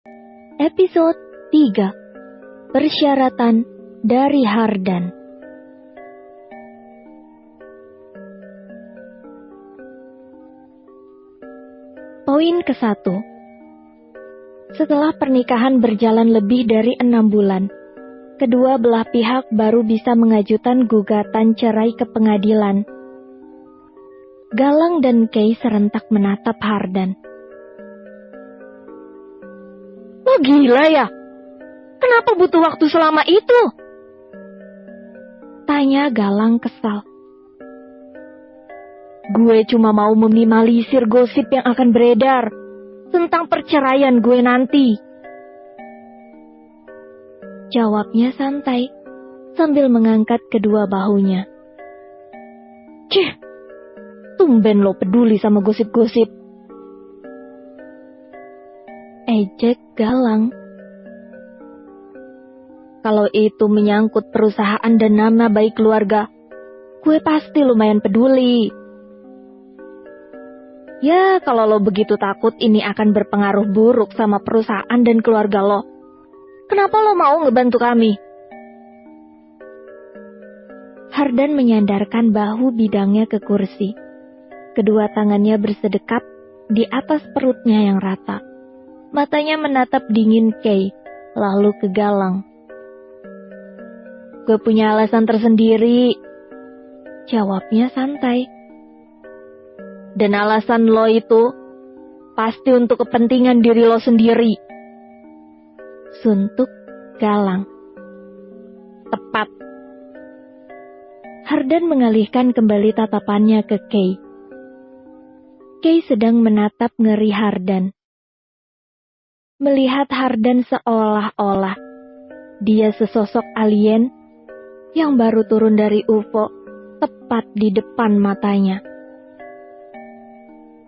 Episode 3. Persyaratan dari Hardan. Poin ke-1. Setelah pernikahan berjalan lebih dari 6 bulan, kedua belah pihak baru bisa mengajukan gugatan cerai ke pengadilan. Galang dan Kay serentak menatap Hardan. Lo gila ya? Kenapa butuh waktu selama itu? Tanya Galang kesal. Gue cuma mau meminimalisir gosip yang akan beredar tentang perceraian gue nanti. Jawabnya santai sambil mengangkat kedua bahunya. Cih, tumben lo peduli sama gosip-gosip. Ejek Galang. Kalau itu menyangkut perusahaan dan nama baik keluarga, gue pasti lumayan peduli. Ya, kalau lo begitu takut ini akan berpengaruh buruk sama perusahaan dan keluarga lo, kenapa lo mau ngebantu kami? Hardan menyandarkan bahu bidangnya ke kursi. Kedua tangannya bersedekap di atas perutnya yang rata. Matanya menatap dingin Kay, lalu ke Galang. Gue punya alasan tersendiri. Jawabnya santai. Dan alasan lo itu pasti untuk kepentingan diri lo sendiri. Suntuk Galang. Tepat. Hardan mengalihkan kembali tatapannya ke Kay. Kay sedang menatap ngeri Hardan. Melihat Hardan seolah-olah dia sesosok alien yang baru turun dari UFO tepat di depan matanya.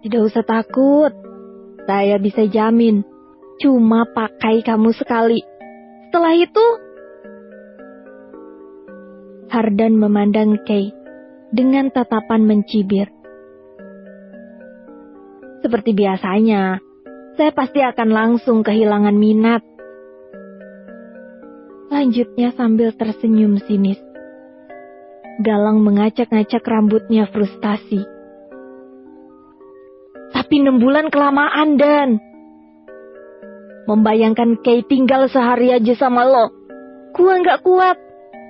Tidak usah takut, saya bisa jamin, cuma pakai kamu sekali. Setelah itu, Hardan memandang Kay dengan tatapan mencibir. Seperti biasanya, saya pasti akan langsung kehilangan minat. Lanjutnya sambil tersenyum sinis. Galang mengacak-ngacak rambutnya frustasi. Tapi 6 bulan kelamaan, Dan. Membayangkan Kay tinggal sehari aja sama lo, gue gak kuat.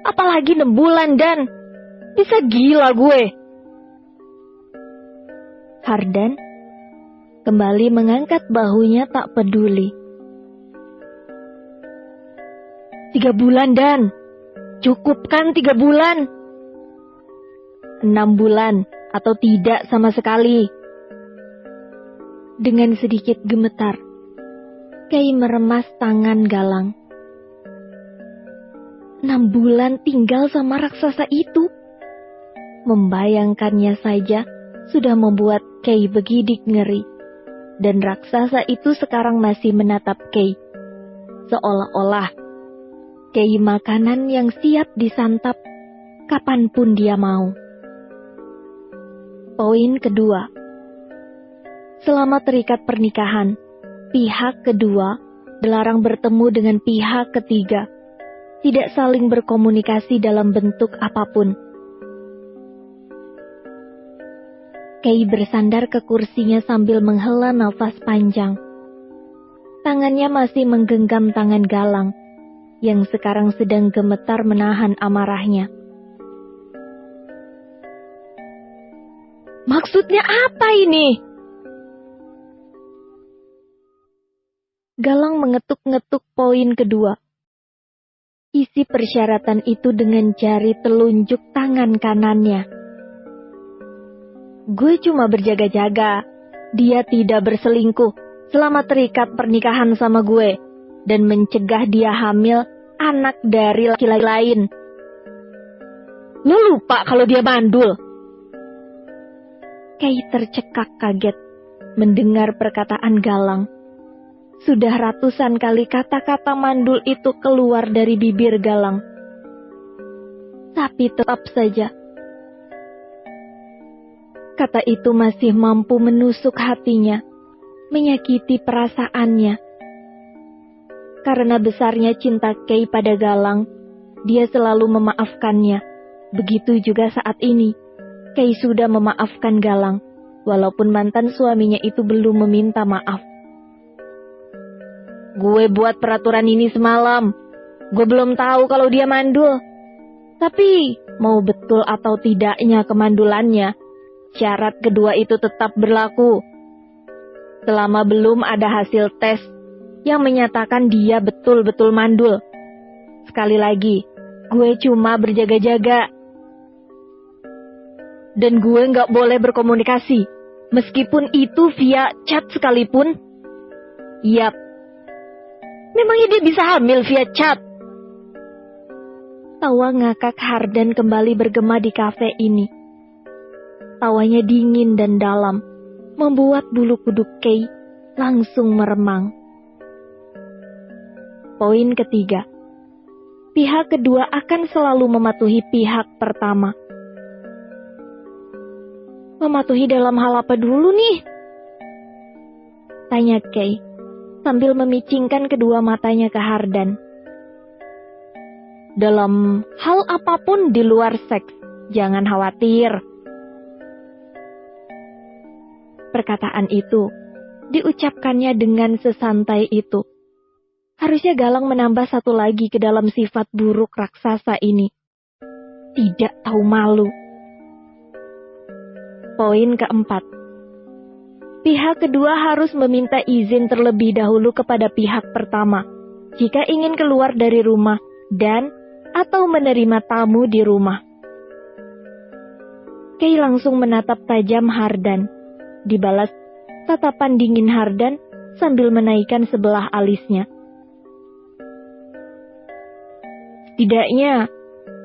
Apalagi 6 bulan, Dan. Bisa gila gue. Hardan kembali mengangkat bahunya tak peduli. 3 bulan, Dan. Cukup kan 3 bulan? 6 bulan atau tidak sama sekali. Dengan sedikit gemetar, Kay meremas tangan Galang. 6 bulan tinggal sama raksasa itu. Membayangkannya saja sudah membuat Kay bergidik ngeri. Dan raksasa itu sekarang masih menatap Kay. Seolah-olah Kay makanan yang siap disantap kapanpun dia mau. Poin kedua. Selama terikat pernikahan, pihak kedua dilarang bertemu dengan pihak ketiga. Tidak saling berkomunikasi dalam bentuk apapun. Kay bersandar ke kursinya sambil menghela nafas panjang. Tangannya masih menggenggam tangan Galang, yang sekarang sedang gemetar menahan amarahnya. Maksudnya apa ini? Galang mengetuk-ngetuk poin kedua. Isi persyaratan itu dengan jari telunjuk tangan kanannya. Gue cuma berjaga-jaga. Dia tidak berselingkuh selama terikat pernikahan sama gue. Dan mencegah dia hamil anak dari laki-laki lain. Lo lupa kalau dia mandul? Kay tercekak kaget mendengar perkataan Galang. Sudah ratusan kali kata-kata mandul itu keluar dari bibir Galang. Tapi tetap saja kata itu masih mampu menusuk hatinya, menyakiti perasaannya. Karena besarnya cinta Kay pada Galang, dia selalu memaafkannya. Begitu juga saat ini, Kay sudah memaafkan Galang, walaupun mantan suaminya itu belum meminta maaf. Gue buat peraturan ini semalam. Gue belum tahu kalau dia mandul. Tapi, mau betul atau tidaknya kemandulannya, syarat kedua itu tetap berlaku. Selama belum ada hasil tes yang menyatakan dia betul-betul mandul. Sekali lagi, gue cuma berjaga-jaga. Dan gue gak boleh berkomunikasi, meskipun itu via chat sekalipun. Yap, memangnya dia bisa hamil via chat? Tawa ngakak Hardan kembali bergema di kafe ini. Tawanya dingin dan dalam, membuat bulu kuduk Kay langsung meremang. Poin ketiga, pihak kedua akan selalu mematuhi pihak pertama. Mematuhi dalam hal apa dulu nih? Tanya Kay sambil memicingkan kedua matanya ke Hardan. Dalam hal apapun di luar seks, jangan khawatir. Perkataan itu diucapkannya dengan sesantai itu. Harusnya Galang menambah satu lagi ke dalam sifat buruk raksasa ini. Tidak tahu malu. Poin keempat. Pihak kedua harus meminta izin terlebih dahulu kepada pihak pertama jika ingin keluar dari rumah dan atau menerima tamu di rumah. Kay langsung menatap tajam Hardan. Dibalas tatapan dingin Hardan sambil menaikkan sebelah alisnya. Setidaknya,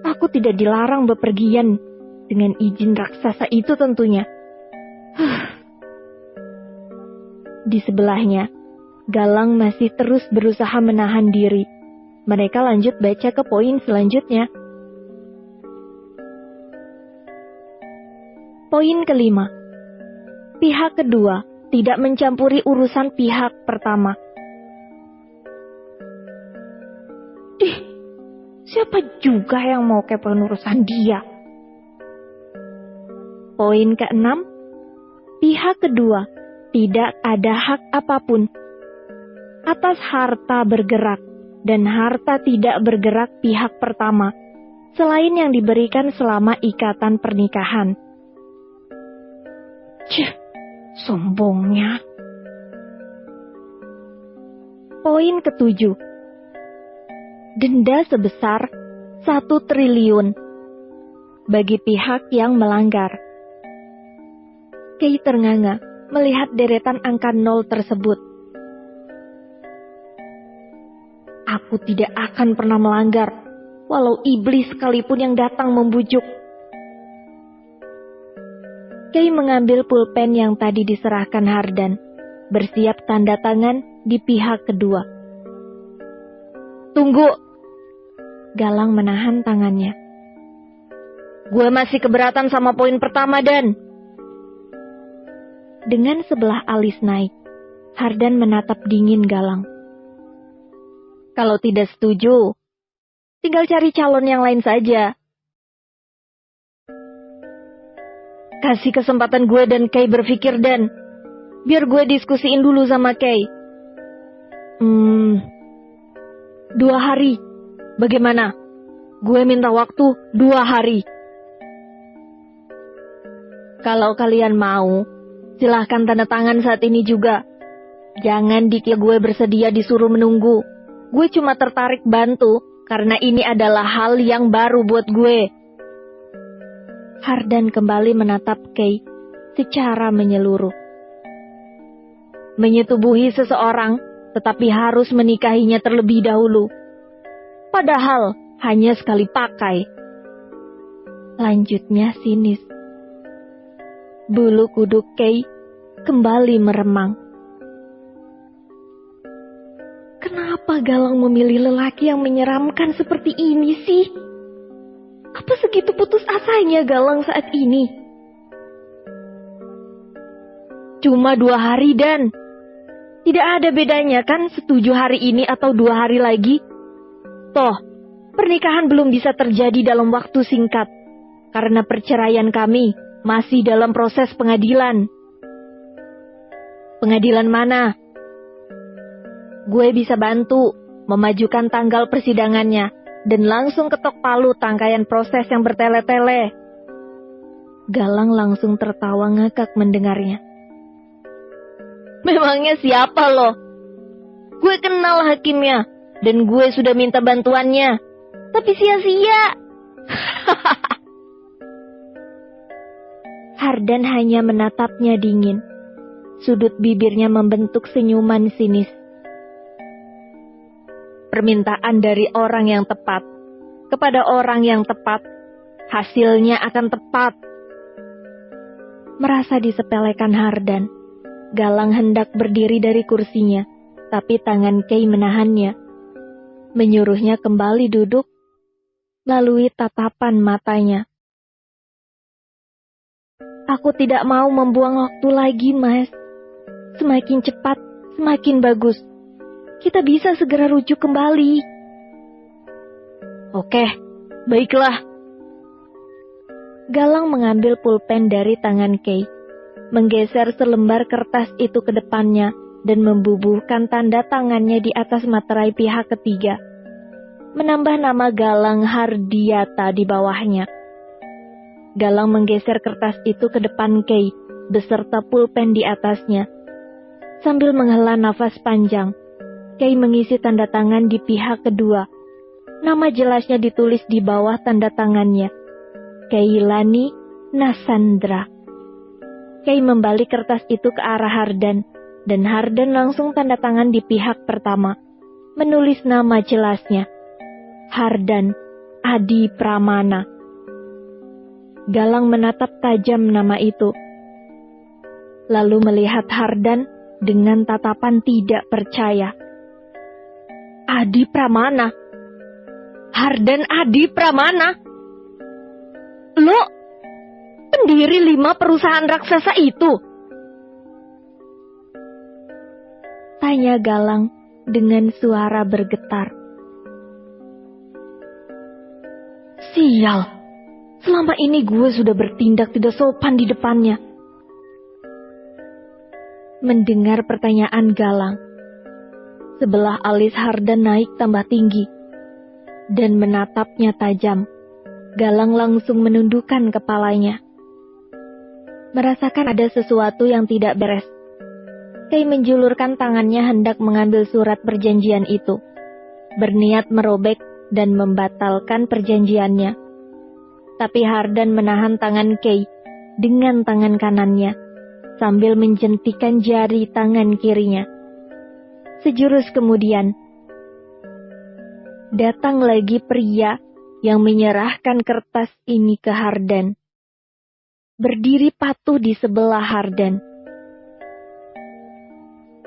aku tidak dilarang bepergian dengan izin raksasa itu tentunya. Di sebelahnya, Galang masih terus berusaha menahan diri. Mereka lanjut baca ke poin selanjutnya. Poin kelima. Pihak kedua tidak mencampuri urusan pihak pertama. Siapa juga yang mau kepoin urusan dia? Poin keenam, pihak kedua tidak ada hak apapun atas harta bergerak dan harta tidak bergerak pihak pertama, selain yang diberikan selama ikatan pernikahan. Sombongnya. Poin ketujuh. Denda sebesar 1 triliun bagi pihak yang melanggar. Kay ternganga melihat deretan angka 0 tersebut. Aku tidak akan pernah melanggar, walau iblis sekalipun yang datang membujuk. Kay mengambil pulpen yang tadi diserahkan Hardan, bersiap tanda tangan di pihak kedua. Tunggu. Galang menahan tangannya. Gue masih keberatan sama poin pertama, Dan. Dengan sebelah alis naik, Hardan menatap dingin Galang. Kalau tidak setuju, tinggal cari calon yang lain saja. Kasih kesempatan gue dan Kay berpikir, Dan. Biar gue diskusiin dulu sama Kay. 2 hari. Bagaimana? Gue minta waktu 2 hari. Kalau kalian mau, silahkan tanda tangan saat ini juga. Jangan dikira gue bersedia disuruh menunggu. Gue cuma tertarik bantu karena ini adalah hal yang baru buat gue. Hardan kembali menatap Kay secara menyeluruh. Menyetubuhi seseorang, tetapi harus menikahinya terlebih dahulu. Padahal hanya sekali pakai. Lanjutnya sinis. Bulu kuduk Kay kembali meremang. Kenapa Galang memilih lelaki yang menyeramkan seperti ini sih? Apa segitu putus asanya Galang saat ini? Cuma 2 hari, Dan. Tidak ada bedanya kan 7 hari ini atau 2 hari lagi? Toh, pernikahan belum bisa terjadi dalam waktu singkat. Karena perceraian kami masih dalam proses pengadilan. Pengadilan mana? Gue bisa bantu memajukan tanggal persidangannya dan langsung ketok palu tangkaian proses yang bertele-tele. Galang langsung tertawa ngakak mendengarnya. Memangnya siapa lo? Gue kenal hakimnya dan gue sudah minta bantuannya. Tapi sia-sia. Hardan hanya menatapnya dingin. Sudut bibirnya membentuk senyuman sinis. Permintaan dari orang yang tepat kepada orang yang tepat, hasilnya akan tepat. Merasa disepelekan Hardan, Galang hendak berdiri dari kursinya, tapi tangan Kay menahannya. Menyuruhnya kembali duduk, lalui tatapan matanya. Aku tidak mau membuang waktu lagi, Mas. Semakin cepat, semakin bagus. Kita bisa segera rujuk kembali. Oke, baiklah. Galang mengambil pulpen dari tangan Kay, menggeser selembar kertas itu ke depannya, dan membubuhkan tanda tangannya di atas materai pihak ketiga. Menambah nama Galang Hardiata di bawahnya. Galang menggeser kertas itu ke depan Kay, beserta pulpen di atasnya. Sambil menghela nafas panjang, Kay mengisi tanda tangan di pihak kedua. Nama jelasnya ditulis di bawah tanda tangannya. Kailani Nasandra. Kay membalik kertas itu ke arah Hardan, dan Hardan langsung tanda tangan di pihak pertama, menulis nama jelasnya. Hardan Adi Pramana. Galang menatap tajam nama itu, lalu melihat Hardan dengan tatapan tidak percaya. Adi Pramana? Hardan Adi Pramana? Lo pendiri 5 perusahaan raksasa itu? Tanya Galang dengan suara bergetar. Sial, selama ini gue sudah bertindak tidak sopan di depannya. Mendengar pertanyaan Galang, sebelah alis Hardan naik tambah tinggi, dan menatapnya tajam. Galang langsung menundukkan kepalanya. Merasakan ada sesuatu yang tidak beres. Kay menjulurkan tangannya hendak mengambil surat perjanjian itu, berniat merobek dan membatalkan perjanjiannya. Tapi Hardan menahan tangan Kay dengan tangan kanannya, sambil menjentikan jari tangan kirinya. Sejurus kemudian, datang lagi pria yang menyerahkan kertas ini ke Hardan. Berdiri patuh di sebelah Hardan.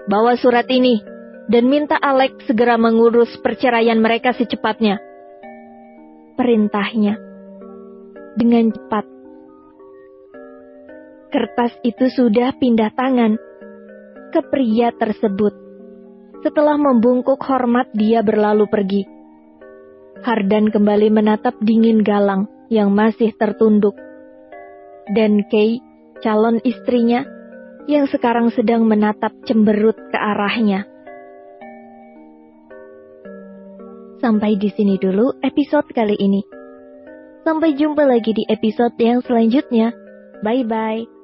Bawa surat ini dan minta Alex segera mengurus perceraian mereka secepatnya. Perintahnya. Dengan cepat. Kertas itu sudah pindah tangan ke pria tersebut. Setelah membungkuk hormat, dia berlalu pergi. Hardan kembali menatap dingin Galang yang masih tertunduk. Dan Kay, calon istrinya, yang sekarang sedang menatap cemberut ke arahnya. Sampai di sini dulu episode kali ini. Sampai jumpa lagi di episode yang selanjutnya. Bye-bye.